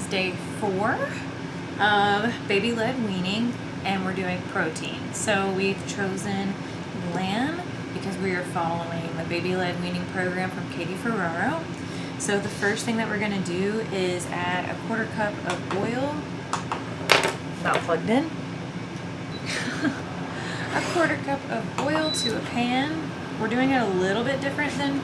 is day 4 of baby-led weaning, and we're doing protein. So we've chosen lamb because we are following the baby-led weaning program from Katie Ferraro. So the first thing that we're going to do is add a 1/4 cup of oil, not plugged in, a 1/4 cup of oil to a pan. We're doing it a little bit different than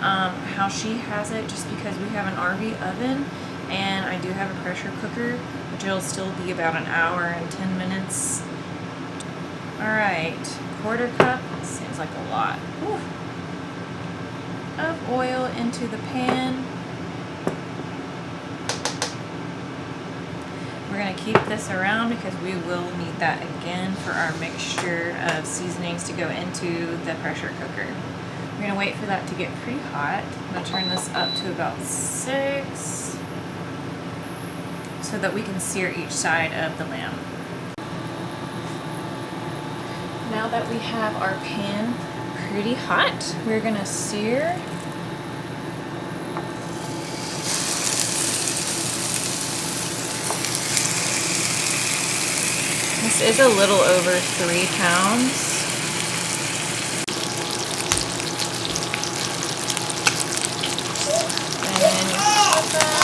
how she has it, just because we have an RV oven and I do have a pressure cooker, which will still be about an hour and 10 minutes. Alright, 1/4 cup, seems like a lot, of oil into the pan. We're going to keep this around because we will need that again for our mixture of seasonings to go into the pressure cooker. We're going to wait for that to get pretty hot. I'm going to turn this up to about 6 so that we can sear each side of the lamb. Now that we have our pan pretty hot, we're going to sear This is a little over 3 pounds. And then you hold that.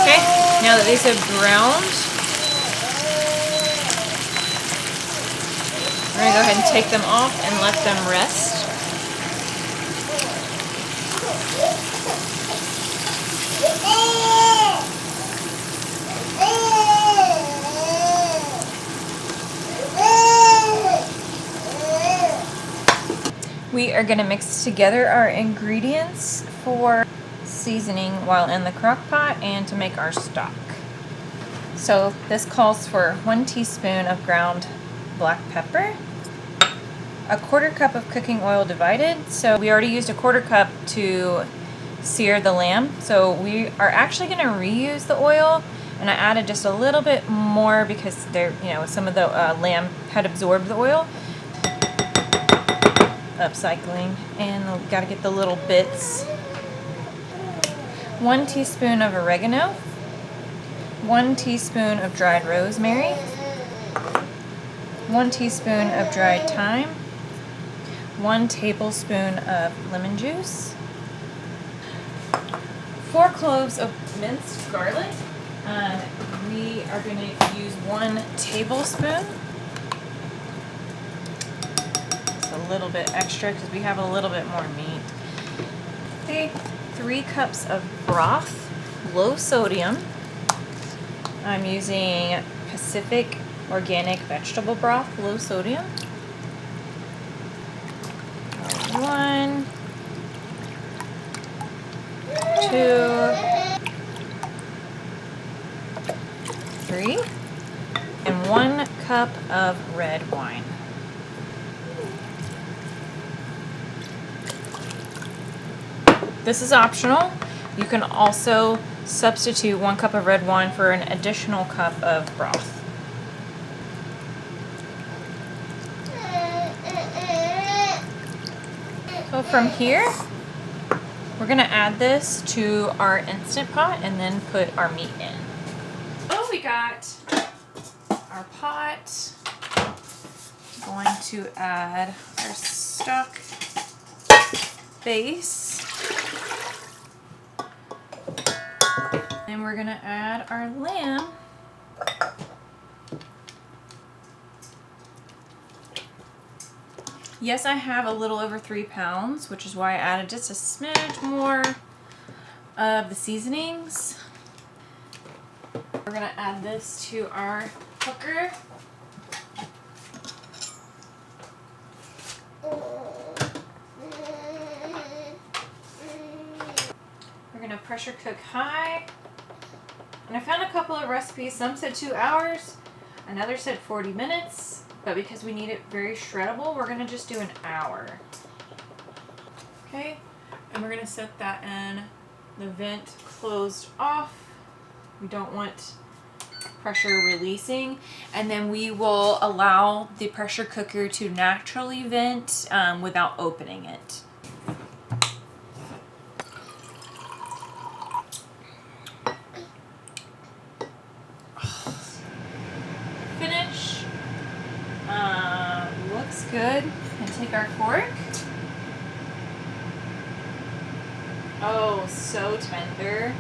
Okay, now that these have browned, we're going to go ahead and take them off and let them rest. We are going to mix together our ingredients for seasoning while in the crock pot and to make our stock. So this calls for 1 teaspoon of ground black pepper, a 1/4 cup of cooking oil divided. So we already used a 1/4 cup to sear the lamb, so we are actually going to reuse the oil, and I added just a little bit more because there, some of the lamb had absorbed the oil. Upcycling, and got to get the little bits. 1 teaspoon of oregano, 1 teaspoon of dried rosemary, 1 teaspoon of dried thyme, 1 tablespoon of lemon juice, 4 cloves of minced garlic. We are going to use 1 tablespoon. It's a little bit extra because we have a little bit more meat. Okay, 3 cups of broth, low sodium. I'm using Pacific organic vegetable broth, low sodium. 1, 2, 3, and 1 cup of red wine. This is optional. You can also substitute 1 cup of red wine for an additional cup of broth. So from here, we're going to add this to our Instant Pot and then put our meat in. So we got our pot. Going to add our stock base. And we're going to add our lamb. Yes, I have a little over 3 pounds, which is why I added just a smidge more of the seasonings. We're going to add this to our cooker. We're going to pressure cook high. And I found a couple of recipes. Some said 2 hours, another said 40 minutes. But because we need it very shreddable, we're going to just do an hour. Okay, and we're going to set that in the vent closed off. We don't want pressure releasing, and then we will allow the pressure cooker to naturally vent without opening it. Finish. Looks good. And take our fork. Oh, so tender.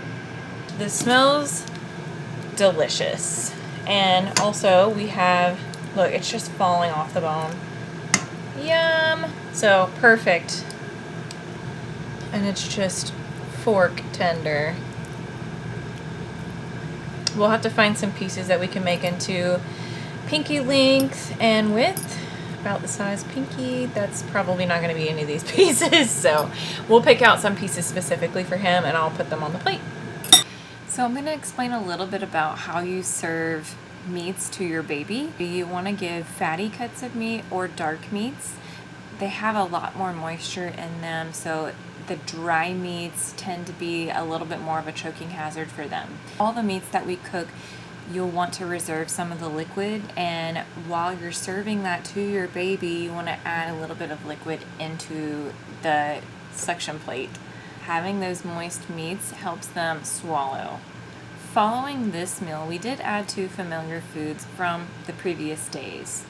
This smells delicious. And also we have, look, it's just falling off the bone. Yum. So perfect. And it's just fork tender. We'll have to find some pieces that we can make into pinky length and width, about the size pinky. That's probably not going to be any of these pieces, so we'll pick out some pieces specifically for him and I'll put them on the plate. So I'm going to explain a little bit about how you serve meats to your baby. Do you want to give fatty cuts of meat or dark meats? They have a lot more moisture in them, so the dry meats tend to be a little bit more of a choking hazard for them. All the meats that we cook, you'll want to reserve some of the liquid, and while you're serving that to your baby, you want to add a little bit of liquid into the suction plate. Having those moist meats helps them swallow. Following this meal, we did add 2 familiar foods from the previous days.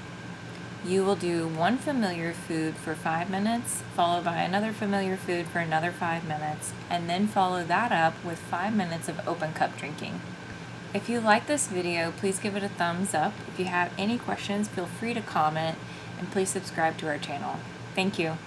You will do 1 familiar food for 5 minutes, followed by another familiar food for another 5 minutes, and then follow that up with 5 minutes of open cup drinking. If you like this video, please give it a thumbs up. If you have any questions, feel free to comment, and please subscribe to our channel. Thank you.